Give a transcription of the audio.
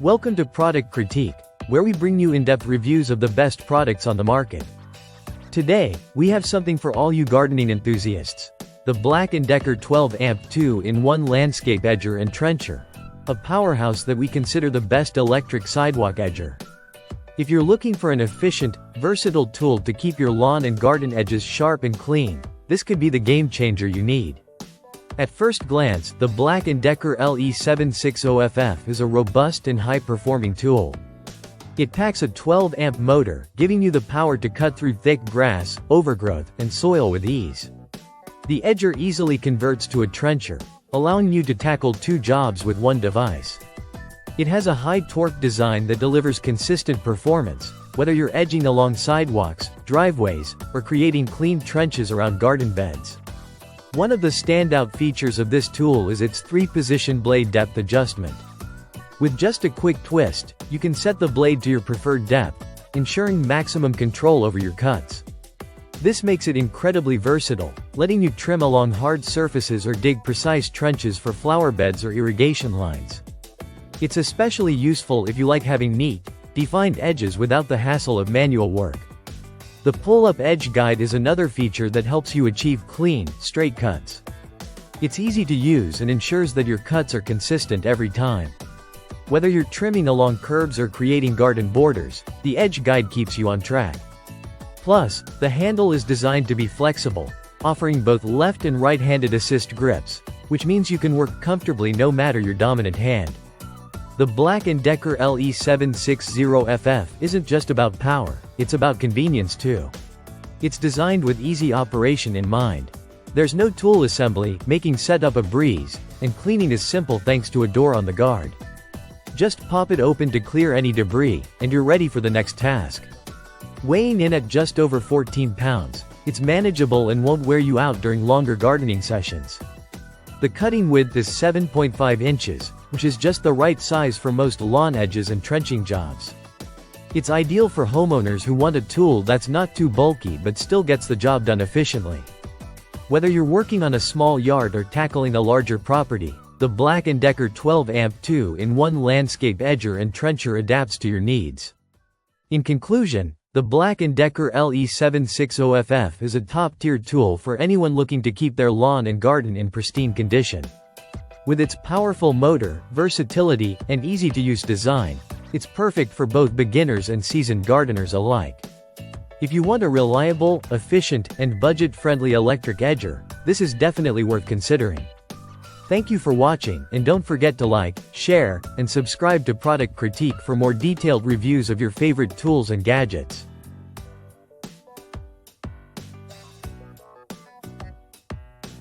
Welcome to Product Critique, where we bring you in-depth reviews of the best products on the market. Today, we have something for all you gardening enthusiasts. The BLACK+DECKER 12-amp 2-in-1 landscape edger and trencher. A powerhouse that we consider the best electric sidewalk edger. If you're looking for an efficient, versatile tool to keep your lawn and garden edges sharp and clean, this could be the game changer you need. At first glance, the BLACK+DECKER LE760FF is a robust and high-performing tool. It packs a 12-amp motor, giving you the power to cut through thick grass, overgrowth, and soil with ease. The edger easily converts to a trencher, allowing you to tackle two jobs with one device. It has a high-torque design that delivers consistent performance, whether you're edging along sidewalks, driveways, or creating clean trenches around garden beds. One of the standout features of this tool is its 3-position blade depth adjustment. With just a quick twist, you can set the blade to your preferred depth, ensuring maximum control over your cuts. This makes it incredibly versatile, letting you trim along hard surfaces or dig precise trenches for flower beds or irrigation lines. It's especially useful if you like having neat, defined edges without the hassle of manual work. The pull-up edge guide is another feature that helps you achieve clean, straight cuts. It's easy to use and ensures that your cuts are consistent every time. Whether you're trimming along curbs or creating garden borders, the edge guide keeps you on track. Plus, the handle is designed to be flexible, offering both left and right-handed assist grips, which means you can work comfortably no matter your dominant hand. The BLACK+DECKER LE760FF isn't just about power, it's about convenience too. It's designed with easy operation in mind. There's no tool assembly, making setup a breeze, and cleaning is simple thanks to a door on the guard. Just pop it open to clear any debris, and you're ready for the next task. Weighing in at just over 14 pounds, it's manageable and won't wear you out during longer gardening sessions. The cutting width is 7.5 inches, which is just the right size for most lawn edges and trenching jobs. It's ideal for homeowners who want a tool that's not too bulky but still gets the job done efficiently. Whether you're working on a small yard or tackling a larger property, the BLACK+DECKER 12-amp 2-in-1 landscape edger and trencher adapts to your needs. In conclusion, the BLACK+DECKER LE760FF is a top-tier tool for anyone looking to keep their lawn and garden in pristine condition. With its powerful motor, versatility, and easy-to-use design, it's perfect for both beginners and seasoned gardeners alike. If you want a reliable, efficient, and budget-friendly electric edger, this is definitely worth considering. Thank you for watching, and don't forget to like, share, and subscribe to Product Critique for more detailed reviews of your favorite tools and gadgets.